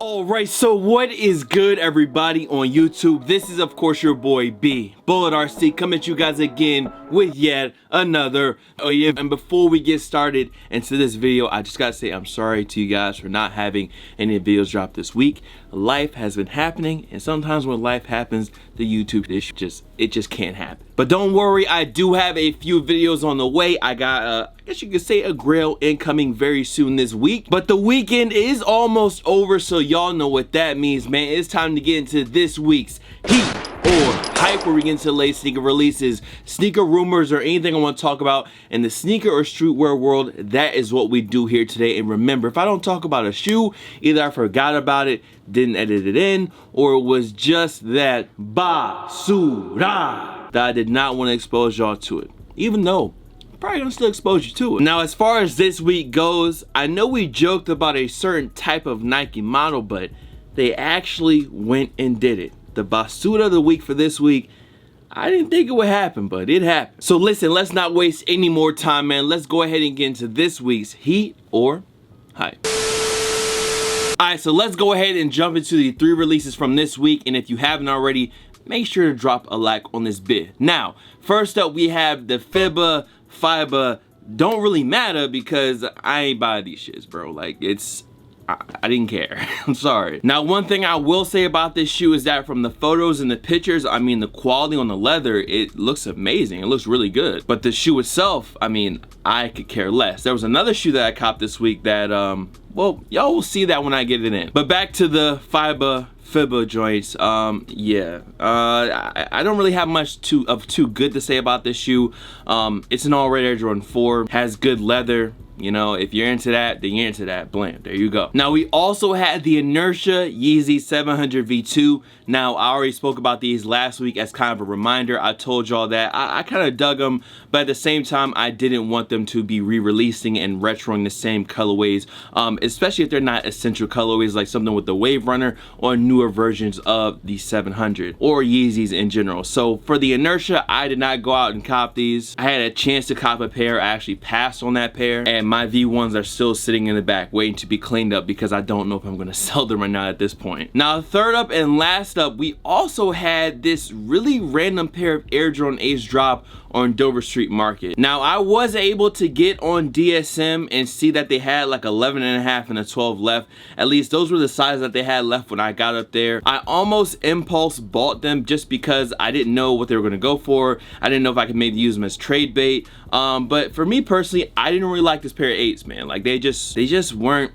Alright, so what is good, everybody on YouTube? This is of course your boy B, Bullet RC, coming at you guys again with yet another and before we get started into this video, I just gotta say I'm sorry to you guys for not having any videos drop this week. Life has been happening, and sometimes when life happens, the YouTube issue just can't happen. But don't worry, I do have a few videos on the way. I got I guess you could say a grail incoming very soon this week. But the weekend is almost over, so y'all know what that means, man. It's time to get into this week's Heat or Hype, where we get into the latest sneaker releases, sneaker rumors, or anything I want to talk about in the sneaker or streetwear world. That is what we do here today. And remember, if I don't talk about a shoe, either I forgot about it, didn't edit it in, or it was just that basura that I did not want to expose y'all to it, even though I'm probably gonna still expose you to it. Now, as far as this week goes, I know we joked about a certain type of Nike model, but they actually went and did it. The basura of the week for this week, I didn't think it would happen, but it happened. So listen, let's not waste any more time, man. Let's go ahead and get into this week's Heat or Hype. Alright, so let's go ahead and jump into the 3 releases from this week, and if you haven't already, make sure to drop a like on this vid. Now, first up we have the FIBA don't really matter because I ain't buying these shits, bro. Like, I didn't care. I'm sorry. Now, one thing I will say about this shoe is that from the photos and the pictures, I mean, the quality on the leather, it looks amazing. It looks really good. But the shoe itself, I mean, I could care less. There was another shoe that I copped this week that, well, y'all will see that when I get it in. But back to the FIBA joints. Yeah, I don't really have much too good to say about this shoe. It's an all-red Air Jordan 4, has good leather. You know, if you're into that, then you're into that. Blam, there you go. Now, we also had the Inertia Yeezy 700 V2. Now, I already spoke about these last week as kind of a reminder. I told y'all that I kind of dug them, but at the same time, I didn't want them to be re-releasing and retroing the same colorways, especially if they're not essential colorways like something with the Wave Runner or newer versions of the 700 or Yeezys in general. So for the Inertia, I did not go out and cop these. I had a chance to cop a pair. I actually passed on that pair, and my V1s are still sitting in the back waiting to be cleaned up because I don't know if I'm going to sell them or not at this point. Now, third up and last up, we also had this really random pair of Air Jordan 8s drop on Dover Street Market. Now, I was able to get on DSM and see that they had like 11.5 and a 12 left. At least those were the sizes that they had left when I got up there. I almost impulse bought them just because I didn't know what they were gonna go for. I didn't know if I could maybe use them as trade bait. But for me personally, I didn't really like this pair of 8s, man. Like, they just weren't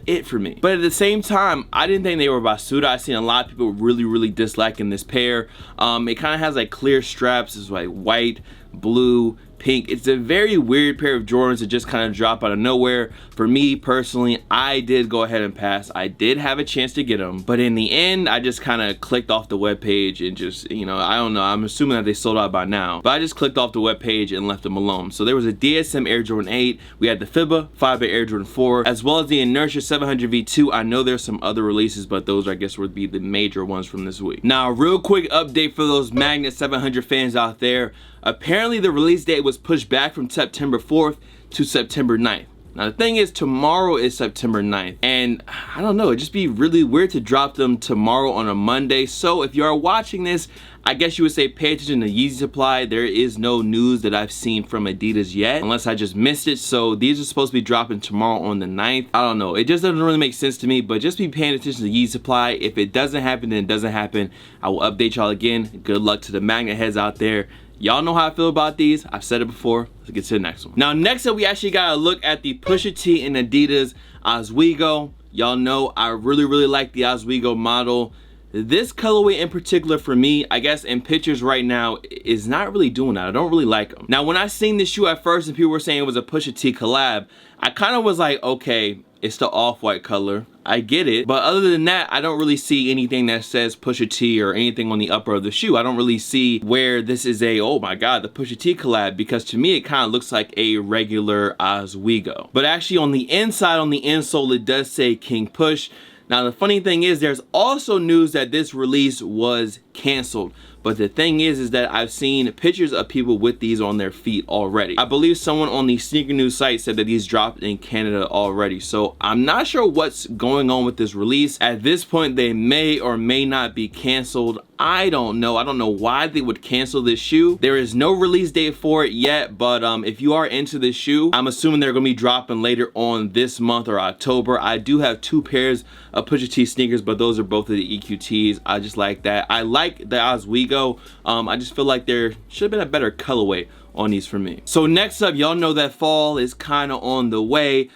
it for me. But at the same time, I didn't think they were basura. I've seen a lot of people really disliking this pair. It kind of has like clear straps. It's like white, blue, pink. It's a very weird pair of Jordans that just kind of drop out of nowhere. For me personally, I did go ahead and pass. I did have a chance to get them, but in the end, I just kind of clicked off the webpage and just, you know, I don't know. I'm assuming that they sold out by now, but I just clicked off the webpage and left them alone. So there was a DSM Air Jordan 8. We had the FIBA Air Jordan 4, as well as the Inertia 700 V2. I know there's some other releases, but those I guess would be the major ones from this week. Now, a real quick update for those Magnet 700 fans out there. Apparently, the release date was pushed back from September 4th to September 9th. Now, the thing is, tomorrow is September 9th, and I don't know, it'd just be really weird to drop them tomorrow on a Monday. So if you are watching this, I guess you would say pay attention to Yeezy Supply. There is no news that I've seen from Adidas yet, unless I just missed it. So these are supposed to be dropping tomorrow on the 9th. I don't know, it just doesn't really make sense to me, but just be paying attention to Yeezy Supply. If it doesn't happen, then it doesn't happen. I will update y'all again. Good luck to the magnet heads out there. Y'all know how I feel about these. I've said it before. Let's get to the next one. Now, next up, we actually got to look at the Pusha T and Adidas Oswego. Y'all know I really like the Oswego model. This colorway in particular for me, I guess in pictures right now, is not really doing that. I don't really like them. Now, when I seen this shoe at first and people were saying it was a Pusha T collab, I kind of was like, okay, it's the off-white color. I get it, but other than that, I don't really see anything that says Pusha T or anything on the upper of the shoe. I don't really see where this is a, oh my god, the Pusha T collab, because to me it kind of looks like a regular Oswego. But actually on the inside, on the insole, it does say King Push. Now, the funny thing is there's also news that this release was canceled. But the thing is that I've seen pictures of people with these on their feet already. I believe someone on the sneaker news site said that these dropped in Canada already. So I'm not sure what's going on with this release. At this point, they may or may not be canceled. I don't know. I don't know why they would cancel this shoe. There is no release date for it yet, but if you are into this shoe, I'm assuming they're gonna be dropping later on this month or October. I do have 2 pairs of Pusha T sneakers, but those are both of the EQTs. I just like that. I like the Oswego. I just feel like there should have been a better colorway on these for me. So next up, y'all know that fall is kind of on the way.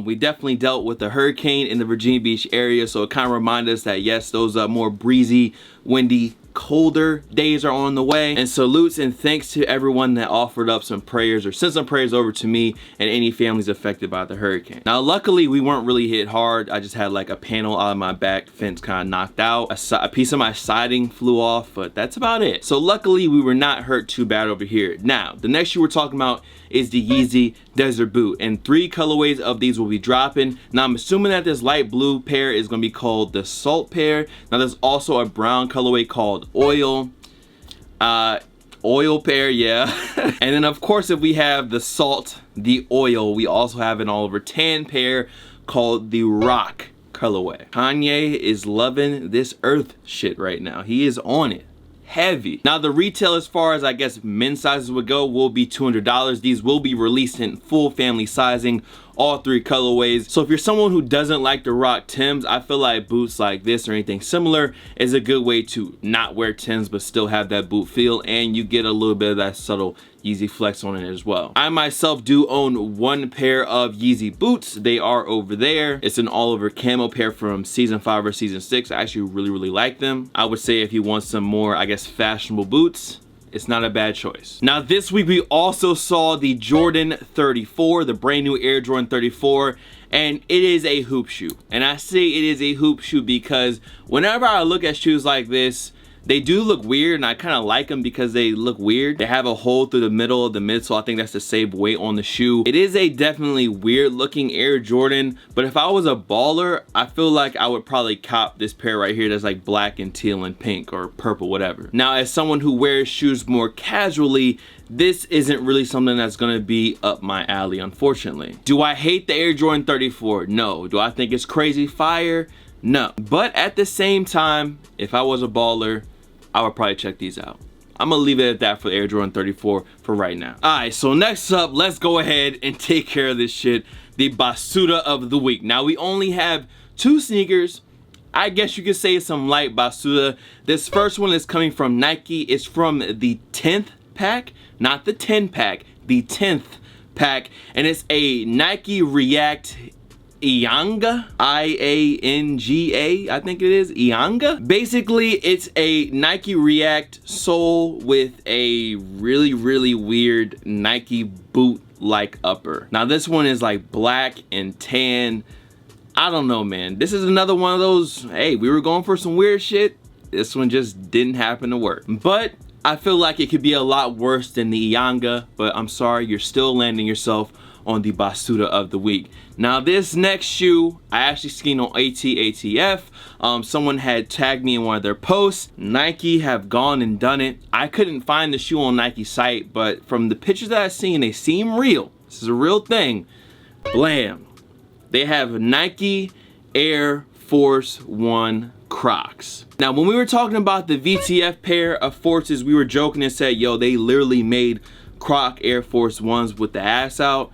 We definitely dealt with the hurricane in the Virginia Beach area, so it kind of reminded us that yes, those more breezy, windy, colder days are on the way. And salutes and thanks to everyone that offered up some prayers or sent some prayers over to me and any families affected by the hurricane. Now luckily we weren't really hit hard. I just had like a panel out of my back fence kind of knocked out, a piece of my siding flew off, but that's about it. So luckily we were not hurt too bad over here. Now the next shoe we're talking about is the Yeezy Desert Boot, and 3 colorways of these will be dropping. Now I'm assuming that this light blue pair is going to be called the Salt pair. Now there's also a brown colorway called Oil pair, yeah. And then of course if we have the Salt, the Oil, we also have an all over tan pair called the Rock colorway. Kanye is loving this earth shit right now. He is on it heavy. Now the retail, as far as I guess men's sizes would go, will be $200. These will be released in full family sizing, all 3 colorways. So if you're someone who doesn't like to rock Timbs, I feel like boots like this or anything similar is a good way to not wear Timbs but still have that boot feel, and you get a little bit of that subtle Yeezy flex on it as well. I myself do own 1 pair of Yeezy boots. They are over there. It's an all over camo pair from season 5 or season 6. I actually really like them. I would say if you want some more, I guess, fashionable boots, it's not a bad choice. Now this week we also saw the Jordan 34, the brand new Air Jordan 34, and it is a hoop shoe. And I say it is a hoop shoe because whenever I look at shoes like this, they do look weird, and I kind of like them because they look weird. They have a hole through the middle of the midsole. I think that's to save weight on the shoe. It is a definitely weird looking Air Jordan, but if I was a baller, I feel like I would probably cop this pair right here that's like black and teal and pink or purple, whatever. Now as someone who wears shoes more casually, this isn't really something that's gonna be up my alley, unfortunately. Do I hate the Air Jordan 34? No. Do I think it's crazy fire? No. But at the same time, if I was a baller, I would probably check these out. I'm gonna leave it at that for the Air Jordan 34 for right now. Alright, so next up, let's go ahead and take care of this shit. The Basuda of the week. Now we only have 2 sneakers. I guess you could say some light Basuda. This first one is coming from Nike. It's from the 10th pack, not the 10 pack, the 10th pack. And it's a Nike React Ianga, I-A-N-G-A, I think it is, Ianga. Basically, it's a Nike React sole with a really weird Nike boot-like upper. Now this one is like black and tan. I don't know, man. This is another one of those, hey, we were going for some weird shit. This one just didn't happen to work. But I feel like it could be a lot worse than the Ianga, but I'm sorry, you're still landing yourself on the Basuda of the week. Now this next shoe, I actually seen on ATF. Someone had tagged me in one of their posts. Nike have gone and done it. I couldn't find the shoe on Nike's site, but from the pictures that I've seen, they seem real. This is a real thing. Blam. They have Nike Air Force One Crocs. Now when we were talking about the VTF pair of Forces, we were joking and said, yo, they literally made Croc Air Force Ones with the ass out.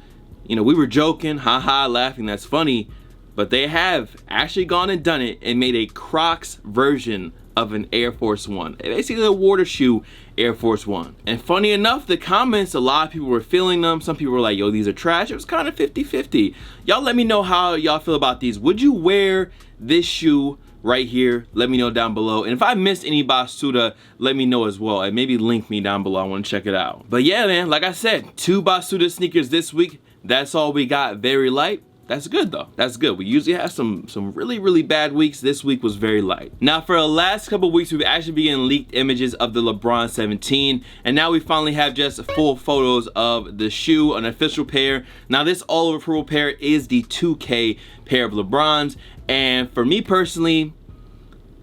You know, we were joking, haha, laughing, that's funny, but they have actually gone and done it and made a Crocs version of an Air Force One. Basically a water shoe Air Force One. And funny enough, the comments, a lot of people were feeling them. Some people were like, yo, these are trash. It was kind of 50-50. Y'all let me know how y'all feel about these. Would you wear this shoe right here? Let me know down below. And if I missed any Basuda, let me know as well. And maybe link me down below. I want to check it out. But yeah, man, like I said, 2 Basuda sneakers this week. That's all we got. Very light. That's good though. That's good. We usually have some really bad weeks. This week was very light. Now for the last couple weeks, we've actually been getting leaked images of the LeBron 17, and now we finally have just full photos of the shoe, an official pair. Now this all over purple pair is the 2K pair of LeBrons, and for me personally,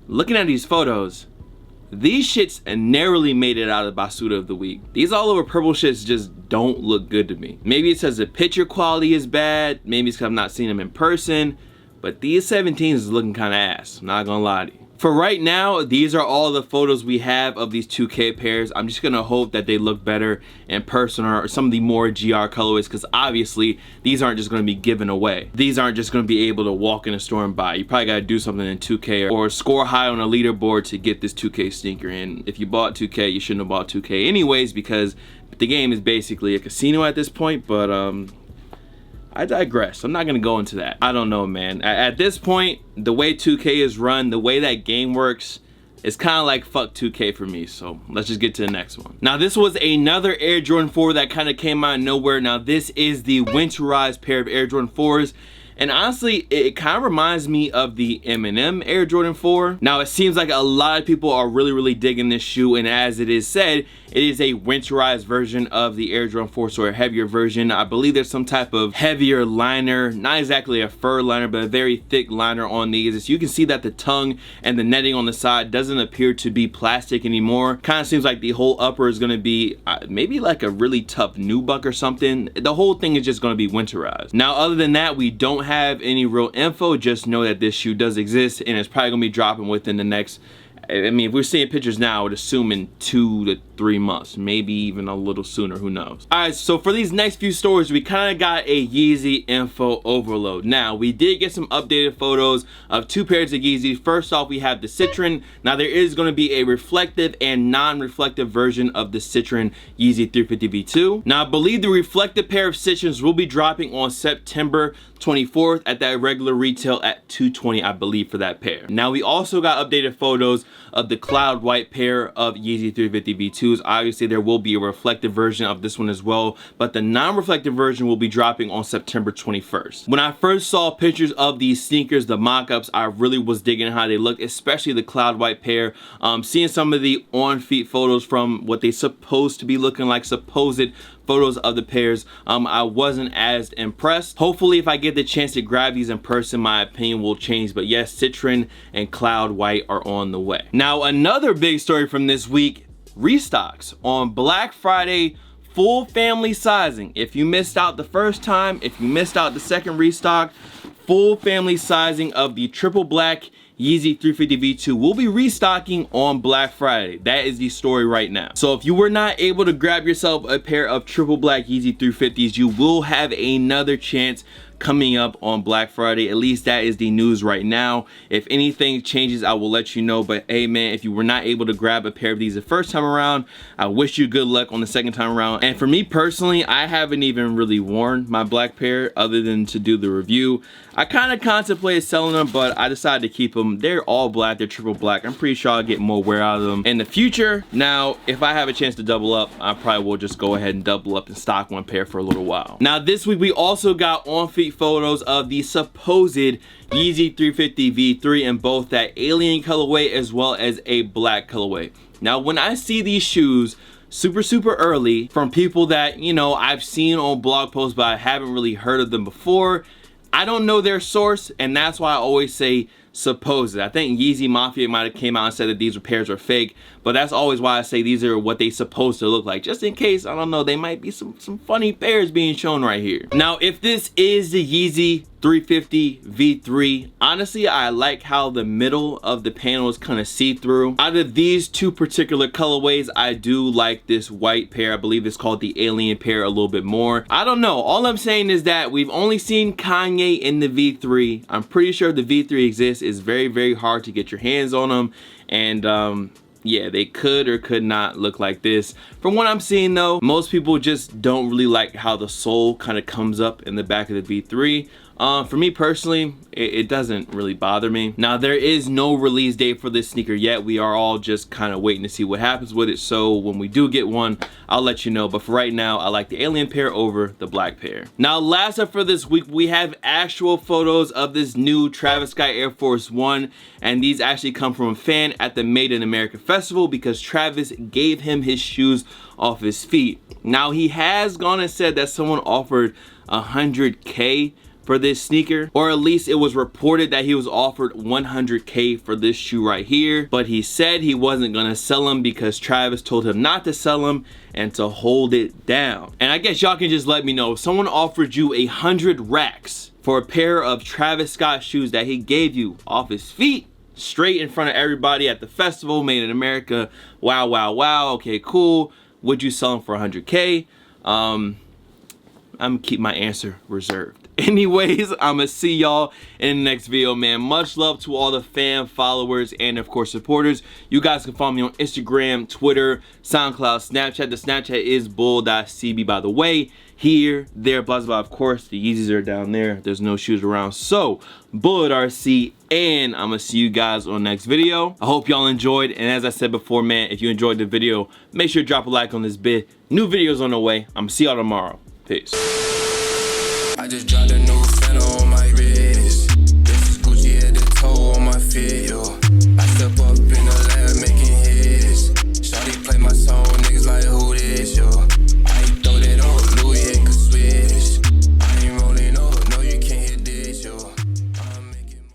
looking at these photos, these shits narrowly made it out of Basuda of the week. These all over purple shits just don't look good to me. Maybe it's because the picture quality is bad, maybe it's because I'm not seeing them in person, but these 17s is looking kind of ass, I'm not gonna lie to you. For right now, these are all the photos we have of these 2K pairs. I'm just gonna hope that they look better in person or some of the more GR colorways, because obviously these aren't just gonna be given away. These aren't just gonna be able to walk in a store and buy. You probably gotta do something in 2K or score high on a leaderboard to get this 2K sneaker. And if you bought 2K, you shouldn't have bought 2K anyways, because the game is basically a casino at this point. But I digress. I'm not gonna go into that. I don't know, man. At this point, the way 2K is run, the way that game works, it's kind of like fuck 2K for me. So let's just get to the next one. Now this was another Air Jordan 4 that kind of came out of nowhere. Now this is the winterized pair of Air Jordan 4s. And honestly, it kind of reminds me of the Eminem Air Jordan 4. Now, it seems like a lot of people are really digging this shoe, and as it is said, it is a winterized version of the Air Jordan 4, so a heavier version. I believe there's some type of heavier liner, not exactly a fur liner, but a very thick liner on these. As you can see that the tongue and the netting on the side doesn't appear to be plastic anymore. Kind of seems like the whole upper is going to be maybe like a really tough nubuck or something. The whole thing is just going to be winterized. Now, other than that, we don't have any real info. Just know that this shoe does exist, and it's probably gonna be dropping within the next, I mean, if we're seeing pictures now, I would assume in 2 to 3 months, maybe even a little sooner, who knows. All right, so for these next few stories, we kind of got a Yeezy info overload. Now, we did get some updated photos of 2 pairs of Yeezy. First off, we have the Citron. Now, there is going to be a reflective and non-reflective version of the Citron Yeezy 350 V2. Now, I believe the reflective pair of Citrons will be dropping on September 24th at that regular retail at $220, I believe, for that pair. Now, we also got updated photos of the cloud white pair of Yeezy 350 V2s. Obviously, there will be a reflective version of this one as well, but the non-reflective version will be dropping on September 21st. When I first saw pictures of these sneakers, the mock-ups, I really was digging how they look, especially the cloud white pair. Seeing some of the on-feet photos from what they supposed to be looking like, supposed photos of the pairs, I wasn't as impressed. Hopefully, if I get the chance to grab these in person, my opinion will change. But yes, Citron and cloud white are on the way. Now, another big story from this week, Restocks on Black Friday, full family sizing. If you missed out the first time, if you missed out the second restock, full family sizing of the triple black Yeezy 350 V2 will be restocking on Black Friday. That is the story right now. So if you were not able to grab yourself a pair of triple black Yeezy 350s, you will have another chance coming up on Black Friday. At least that is the news right now. If anything changes, I will let you know. But hey man, if you were not able to grab a pair of these the first time around, I wish you good luck on the second time around. And for me personally, I haven't even really worn my black pair other than to do the review. I kind of contemplated selling them, but I decided to keep them. They're all black, they're triple black. I'm pretty sure I'll get more wear out of them in the future. Now, if I have a chance to double up, I probably will just go ahead and double up and stock one pair for a little while. Now, this week we also got on-feet photos of the supposed Yeezy 350 V3 in both that alien colorway as well as a black colorway. Now, when I see these shoes super early from people that, you know, I've seen on blog posts but I haven't really heard of them before, I don't know their source, and that's why I always say supposed. I think Yeezy Mafia might have came out and said that these pairs are fake, but that's always why I say these are what they supposed to look like, just in case, I don't know, they might be some funny pairs being shown right here. Now, if this is the Yeezy 350 V3, honestly, I like how the middle of the panel is kind of see-through. Out of these 2 particular colorways, I do like this white pair. I believe it's called the alien pair a little bit more. I don't know. All I'm saying is that we've only seen Kanye in the V3. I'm pretty sure the V3 exists. It's very hard to get your hands on them, and yeah, they could or could not look like this. From what I'm seeing though, most people just don't really like how the sole kind of comes up in the back of the V3. For me personally, it doesn't really bother me. Now, there is no release date for this sneaker yet. We are all just kind of waiting to see what happens with it. So when we do get one, I'll let you know. But for right now, I like the alien pair over the black pair. Now, last up for this week, we have actual photos of this new Travis Scott Air Force 1. And these actually come from a fan at the Made in America Festival because Travis gave him his shoes off his feet. Now, he has gone and said that someone offered $100K for this sneaker, or at least it was reported that he was offered 100K for this shoe right here, but he said he wasn't gonna sell them because Travis told him not to sell them and to hold it down. And I guess y'all can just let me know, if someone offered you 100 racks for a pair of Travis Scott shoes that he gave you off his feet, straight in front of everybody at the festival, made in America, wow, wow, wow, okay, cool, would you sell them for 100K? I'm gonna keep my answer reserved. Anyways, I'm gonna see y'all in the next video, man. Much love to all the fan followers and of course supporters. You guys can follow me on Instagram, Twitter, SoundCloud, Snapchat. The Snapchat is bull.cb, by the way. Here, there, blah, blah. Of course, the Yeezys are down there. There's no shoes around. So, Bullet RC, and I'm gonna see you guys on the next video. I hope y'all enjoyed, and as I said before, man, if you enjoyed the video, make sure to drop a like on this bit. New videos on the way. I'm gonna see y'all tomorrow. Peace. I just dropped a